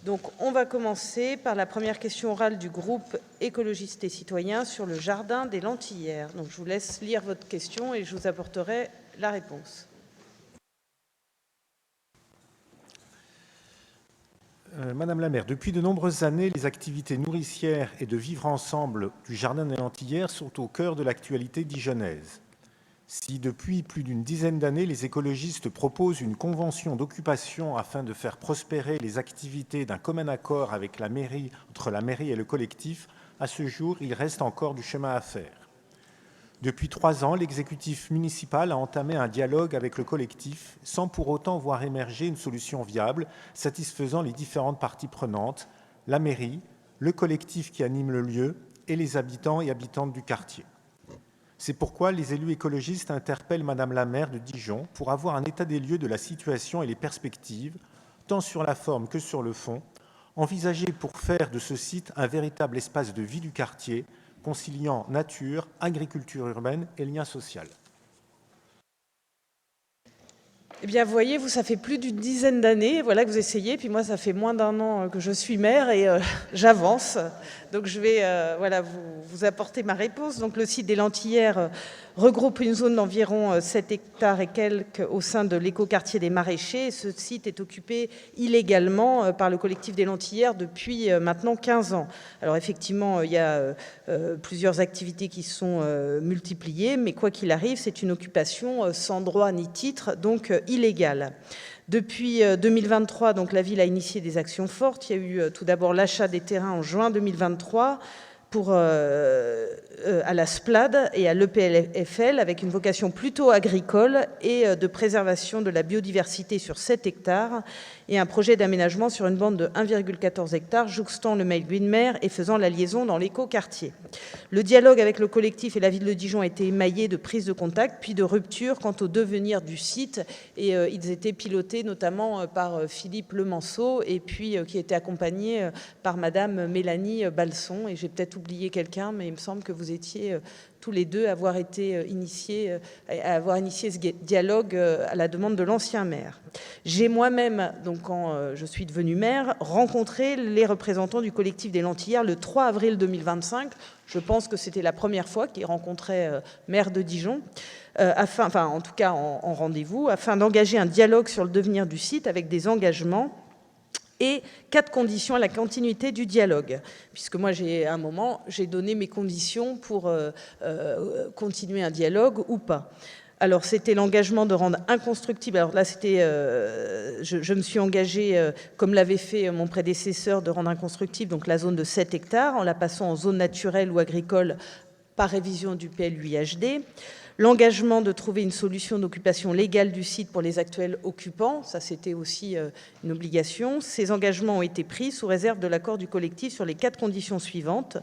Donc, on va commencer par la première question orale du groupe écologiste et citoyen sur le jardin des Lentillères. Donc, je vous laisse lire votre question et je vous apporterai la réponse. Madame la maire, depuis de nombreuses années, les activités nourricières et de vivre ensemble du jardin des Lentillères sont au cœur de l'actualité dijonnaise. Si depuis plus d'une dizaine d'années, les écologistes proposent une convention d'occupation afin de faire prospérer les activités d'un commun accord avec la mairie, entre la mairie et le collectif, à ce jour, il reste encore du chemin à faire. Depuis 3 ans, l'exécutif municipal a entamé un dialogue avec le collectif sans pour autant voir émerger une solution viable satisfaisant les différentes parties prenantes, la mairie, le collectif qui anime le lieu et les habitants et habitantes du quartier. C'est pourquoi les élus écologistes interpellent Madame la maire de Dijon pour avoir un état des lieux de la situation et les perspectives, tant sur la forme que sur le fond, envisagées pour faire de ce site un véritable espace de vie du quartier, conciliant nature, agriculture urbaine et lien social. Eh bien, vous voyez, ça fait plus d'une dizaine d'années voilà, que vous essayez. Puis moi, ça fait moins d'1 an que je suis maire et j'avance. Donc, je vais vous apporter ma réponse. Donc, le site des Lentillères regroupe une zone d'environ 7 hectares et quelques au sein de l'écoquartier des Maraîchers. Ce site est occupé illégalement par le collectif des Lentillères depuis maintenant 15 ans. Alors, effectivement, il y a plusieurs activités qui sont multipliées, mais quoi qu'il arrive, c'est une occupation sans droit ni titre, donc illégale. Depuis 2023, donc, la ville a initié des actions fortes. Il y a eu tout d'abord l'achat des terrains en juin 2023 à la SPLAD et à l'EPLFL avec une vocation plutôt agricole et de préservation de la biodiversité sur 7 hectares et un projet d'aménagement sur une bande de 1,14 hectares jouxtant le Mail-Guinemer et faisant la liaison dans l'écoquartier. Le dialogue avec le collectif et la ville de Dijon a été émaillé de prises de contact puis de rupture quant au devenir du site et ils étaient pilotés notamment par Philippe Lemanceau et puis qui était accompagné par Madame Mélanie Balson et j'ai peut-être oublié quelqu'un mais il me semble que vous étiez tous les deux à avoir initié ce dialogue à la demande de l'ancien maire. J'ai moi-même, donc quand je suis devenue maire, rencontré les représentants du collectif des Lentillères le 3 avril 2025. Je pense que c'était la première fois qu'ils rencontraient maire de Dijon, en tout cas en rendez-vous, afin d'engager un dialogue sur le devenir du site avec des engagements et 4 conditions à la continuité du dialogue. Puisque moi, à un moment, j'ai donné mes conditions pour continuer un dialogue ou pas. Alors, c'était l'engagement de rendre inconstructible. Alors là, je me suis engagée, comme l'avait fait mon prédécesseur, de rendre inconstructible donc, la zone de 7 hectares en la passant en zone naturelle ou agricole par révision du PLUiHD. L'engagement de trouver une solution d'occupation légale du site pour les actuels occupants, ça c'était aussi une obligation. Ces engagements ont été pris sous réserve de l'accord du collectif sur les 4 conditions suivantes.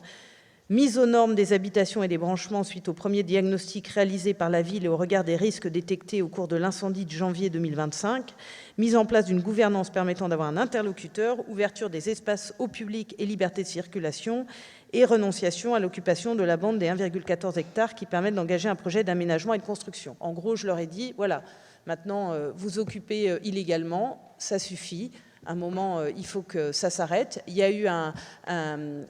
Mise aux normes des habitations et des branchements suite au premier diagnostic réalisé par la ville et au regard des risques détectés au cours de l'incendie de janvier 2025. Mise en place d'une gouvernance permettant d'avoir un interlocuteur, ouverture des espaces au public et liberté de circulation et renonciation à l'occupation de la bande des 1,14 hectares qui permettent d'engager un projet d'aménagement et de construction. En gros, je leur ai dit, voilà, maintenant vous occupez illégalement, ça suffit. À un moment, il faut que ça s'arrête. Il y a eu un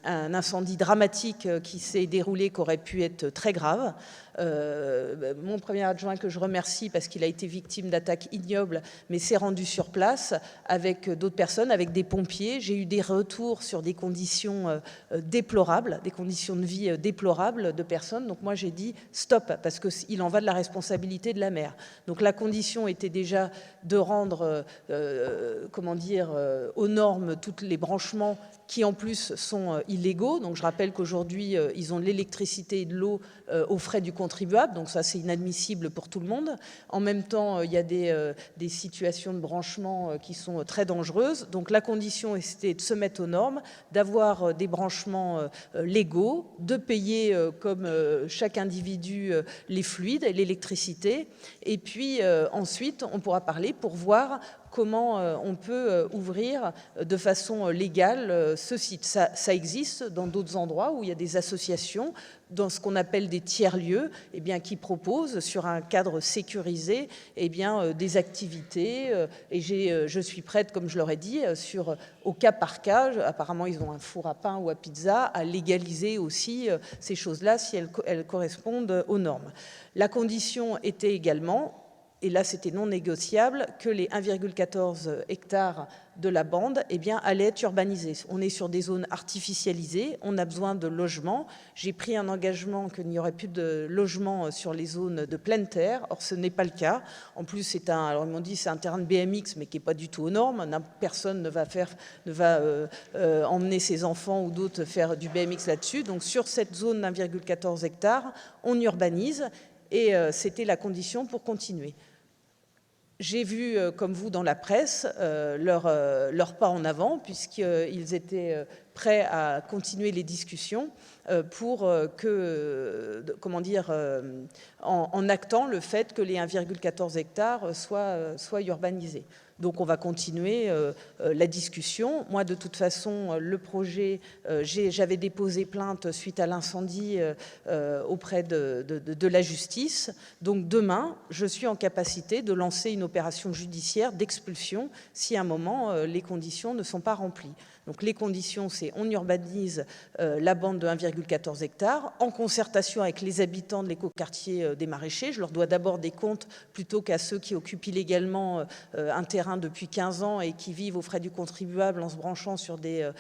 incendie dramatique qui s'est déroulé, qui aurait pu être très grave. Mon premier adjoint, que je remercie parce qu'il a été victime d'attaques ignobles, mais s'est rendu sur place avec d'autres personnes, avec des pompiers. J'ai eu des retours sur des conditions déplorables, des conditions de vie déplorables de personnes. Donc moi, j'ai dit stop, parce qu'il en va de la responsabilité de la maire. Donc la condition était déjà de rendre, aux normes tous les branchements qui en plus sont illégaux. Donc je rappelle qu'aujourd'hui, ils ont de l'électricité et de l'eau aux frais du contribuable, donc ça c'est inadmissible pour tout le monde. En même temps, il y a des situations de branchement qui sont très dangereuses. Donc la condition c'était de se mettre aux normes, d'avoir des branchements légaux, de payer comme chaque individu les fluides et l'électricité. Et puis ensuite, on pourra parler pour voir comment on peut ouvrir de façon légale ce site. Ça existe dans d'autres endroits où il y a des associations, dans ce qu'on appelle des tiers-lieux, qui proposent sur un cadre sécurisé des activités. Et je suis prête, comme je leur ai dit, au cas par cas, apparemment ils ont un four à pain ou à pizza, à légaliser aussi ces choses-là si elles correspondent aux normes. La condition était également, et là c'était non négociable, que les 1,14 hectares de la bande allaient être urbanisés. On est sur des zones artificialisées, on a besoin de logements. J'ai pris un engagement qu'il n'y aurait plus de logements sur les zones de pleine terre. Or, ce n'est pas le cas. En plus, alors ils m'ont dit c'est un terrain de BMX, mais qui n'est pas du tout aux normes. Personne ne va emmener ses enfants ou d'autres faire du BMX là-dessus. Donc, sur cette zone d'1,14 hectares, on urbanise. Et c'était la condition pour continuer. J'ai vu, comme vous dans la presse, leur pas en avant, puisqu'ils étaient prêts à continuer les discussions pour en actant le fait que les 1,14 hectares soient urbanisés. Donc on va continuer la discussion. Moi, de toute façon, le projet, j'avais déposé plainte suite à l'incendie auprès de la justice. Donc demain, je suis en capacité de lancer une opération judiciaire d'expulsion si à un moment les conditions ne sont pas remplies. Donc les conditions, c'est on urbanise la bande de 1,14 hectares en concertation avec les habitants de l'écoquartier des Maraîchers. Je leur dois d'abord des comptes plutôt qu'à ceux qui occupent illégalement un terrain depuis 15 ans et qui vivent aux frais du contribuable en se branchant sur des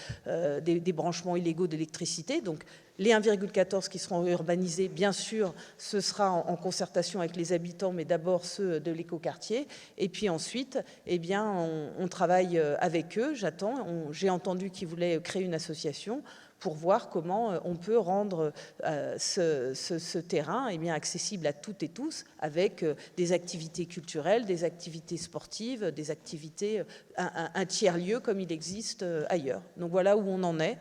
branchements illégaux d'électricité. Donc les 1,14 qui seront urbanisés, bien sûr, ce sera en concertation avec les habitants, mais d'abord ceux de l'écoquartier. Et puis ensuite, on travaille avec eux. J'ai entendu qu'ils voulaient créer une association pour voir comment on peut rendre ce terrain accessible à toutes et tous, avec des activités culturelles, des activités sportives, des activités, un tiers-lieu comme il existe ailleurs. Donc voilà où on en est.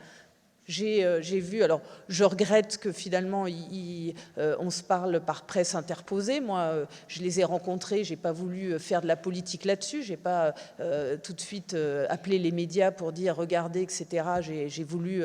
J'ai vu, alors je regrette que finalement on se parle par presse interposée. Moi, je les ai rencontrés, j'ai pas voulu faire de la politique là-dessus, j'ai pas tout de suite appelé les médias pour dire regardez, etc. J'ai voulu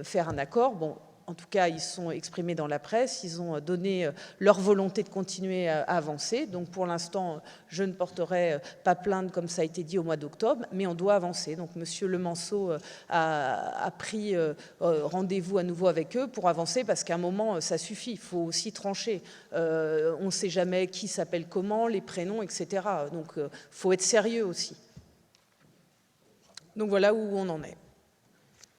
faire un accord. Bon. En tout cas, ils sont exprimés dans la presse, ils ont donné leur volonté de continuer à avancer. Donc pour l'instant, je ne porterai pas plainte comme ça a été dit au mois d'octobre, mais on doit avancer. Donc monsieur Lemanceau a pris rendez-vous à nouveau avec eux pour avancer, parce qu'à un moment, ça suffit, il faut aussi trancher. On ne sait jamais qui s'appelle comment, les prénoms, etc. Donc il faut être sérieux aussi. Donc voilà où on en est.